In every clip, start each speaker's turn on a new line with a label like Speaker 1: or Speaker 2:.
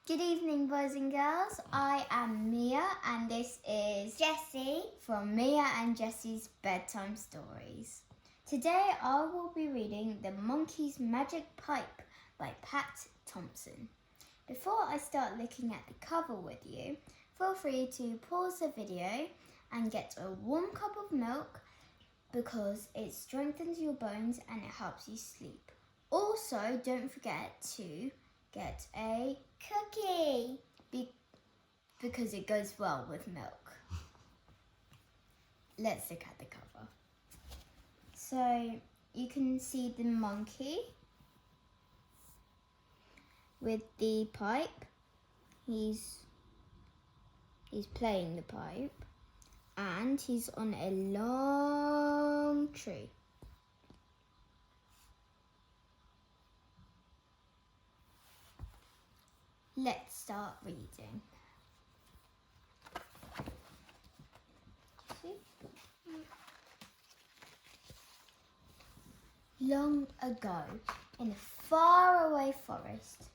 Speaker 1: Good evening, boys and girls. I am Miya and this is
Speaker 2: Jasie
Speaker 1: from Miya and Jasie's Bedtime Stories. Today I will be reading The Monkey's Magic Pipe by Pat Thompson. Before I start looking at the cover with you, feel free to pause the video and get a warm cup of milk because it strengthens your bones and it helps you sleep. Also, don't forget to get a
Speaker 2: cookie
Speaker 1: because it goes well with milk. Let's look at the cover. So you can see the monkey with the pipe. He's playing the pipe and he's on a long tree. Let's start reading. Long ago, in a faraway forest,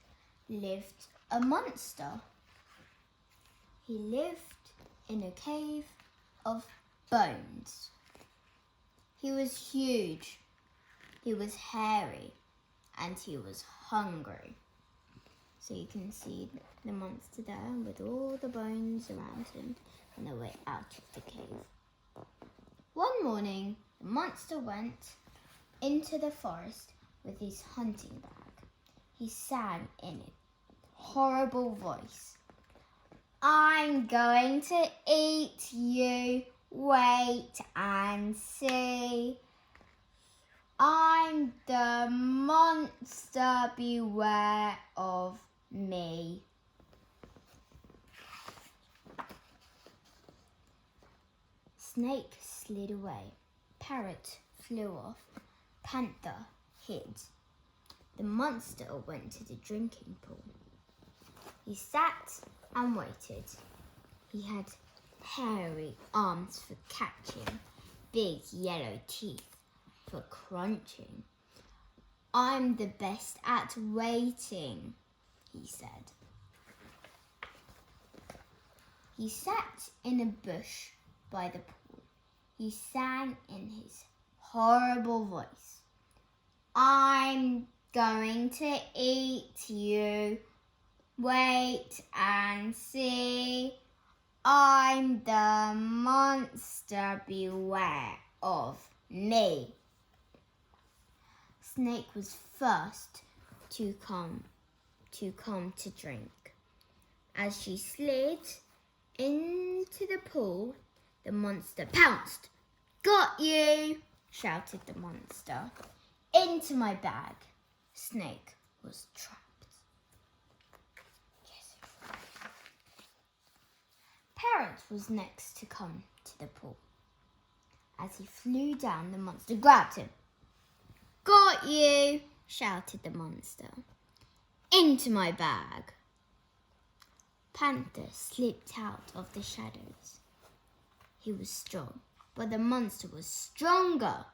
Speaker 1: lived a monster. He lived in a cave of bones. He was huge, he was hairy, and he was hungry. So you can see the monster there with all the bones around him on their way out of the cave. One morning, the monster went into the forest with his hunting bag. He sang in a horrible voice. "I'm going to eat you, wait and see. I'm the monster, beware of me." Snake slid away. Parrot flew off. Panther hid. The monster went to the drinking pool. He sat and waited. He had hairy arms for catching, big yellow teeth for crunching. "I'm the best at waiting," he said. He sat in a bush by the pool. He sang in his horrible voice. "I'm going to eat you, wait and see. I'm the monster, beware of me." Snake was first to come to drink. As she slid into the pool, the monster pounced. "Got you!" shouted the monster. "Into my bag." Snake was trapped. Parrot was next to come to the pool. As he flew down, the monster grabbed him. "Got you!" shouted the monster. "Into my bag." Panther slipped out of the shadows. He was strong, but the monster was stronger.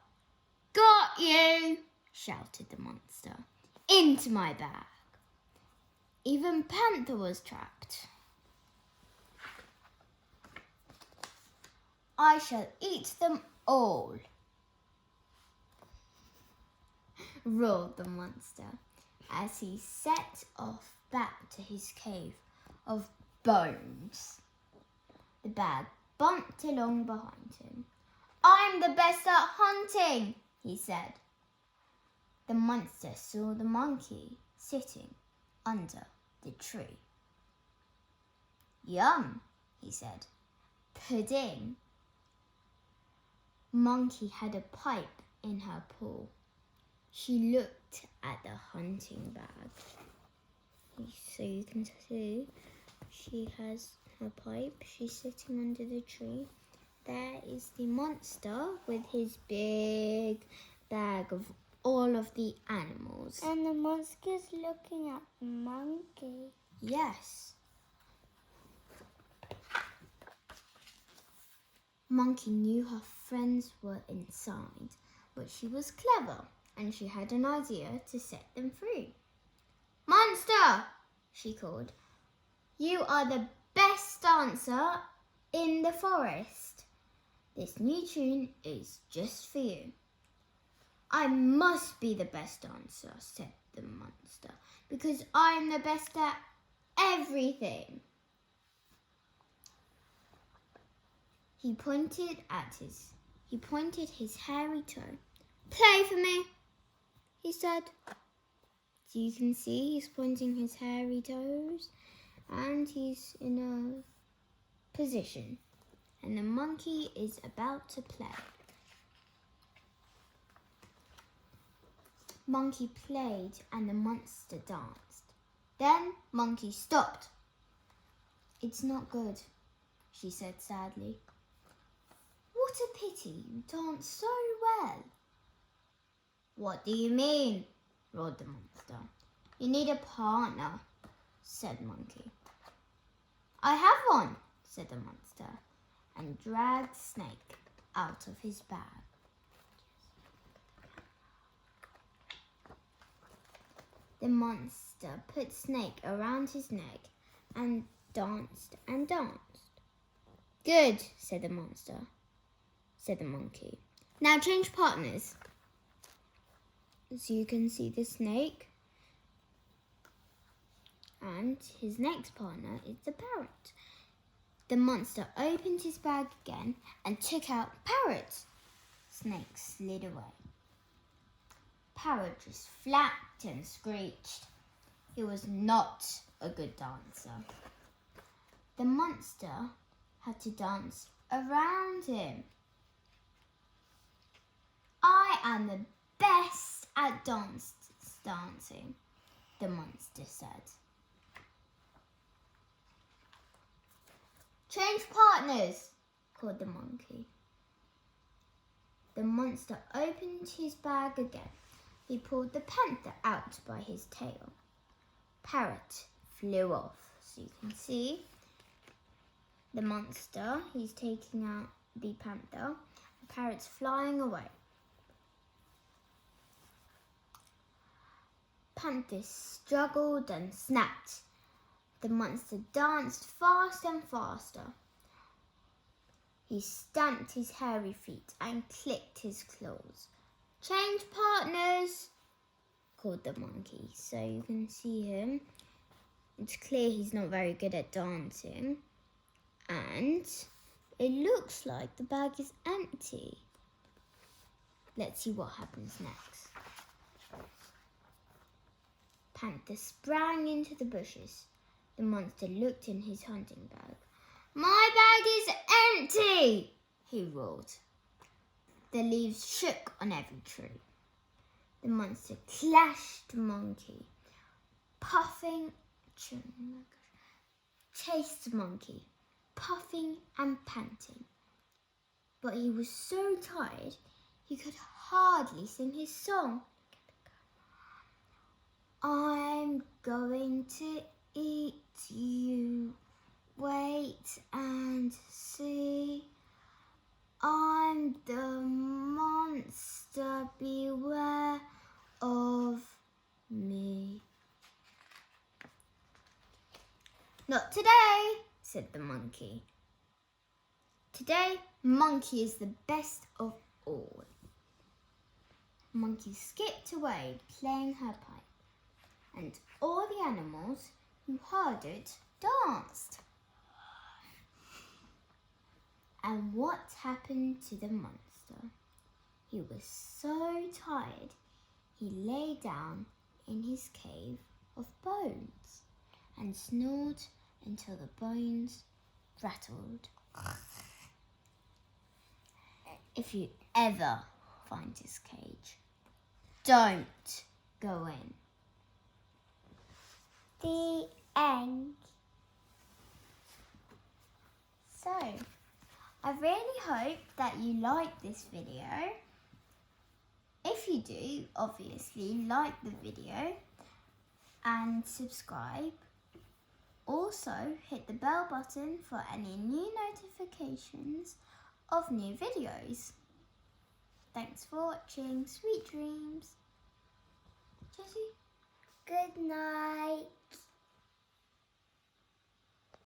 Speaker 1: "Got you!" shouted the monster. "Into my bag." Even Panther was trapped. "I shall eat them all," roared the monster as he set off back to his cave of bones. The bag bumped along behind him. "I'm the best at hunting," he said. The monster saw the monkey sitting under the tree. "Yum," he said. "Pudding." Monkey had a pipe in her paw. She looked at the hunting bag. So you can see she has her pipe. She's sitting under the tree. There is the monster with his big bag of all of the animals.
Speaker 2: And the monster's looking at the monkey.
Speaker 1: Yes. Monkey knew her friends were inside, but she was clever and she had an idea to set them free. "Monster!" she called. You are the best dancer in the forest. This new tune is just for you. I must be the best dancer, said the monster, because I'm the best at everything. He pointed his hairy toe. Play for me, he said. So you can see he's pointing his hairy toes and he's in a position. And the monkey is about to play. Monkey played and the monster danced. Then Monkey stopped. It's not good, she said sadly. What a pity, you dance so well. What do you mean? Roared the monster. You need a partner, said Monkey. I have one, said the monster, and dragged Snake out of his bag. The monster put Snake around his neck and danced and danced. Good, said the monkey. Now change partners. So you can see the snake and his next partner is the parrot. The monster opened his bag again and took out Parrot. Snake slid away. Parrot just flapped and screeched. He was not a good dancer. The monster had to dance around him. I am the best at dancing, the monster said. Change partners, called the monkey. The monster opened his bag again. He pulled the panther out by his tail. Parrot flew off. So you can see the monster, he's taking out the panther. The parrot's flying away. Panther struggled and snapped. The monster danced fast and faster. He stamped his hairy feet and clicked his claws. Change partners, called the monkey. So you can see him. It's clear he's not very good at dancing. And it looks like the bag is empty. Let's see what happens next. Panther sprang into the bushes. The monster looked in his hunting bag. My bag is empty, he roared. The leaves shook on every tree. The monster clashed Monkey, chased Monkey, puffing and panting. But he was so tired he could hardly sing his song. I'm going to eat you. Wait and see. I'm the monster. Beware of me. Not today, said the monkey. Today, Monkey is the best of all. Monkey skipped away, playing her pipe, and all the animals who heard it danced. And what happened to the monster? He was so tired, he lay down in his cave of bones and snored until the bones rattled. If you ever find his cage, don't go in.
Speaker 2: The end.
Speaker 1: So, I really hope that you like this video. If you do, obviously like the video and subscribe. Also, hit the bell button for any new notifications of new videos. Thanks for watching. Sweet dreams. Jasie?
Speaker 2: Good night.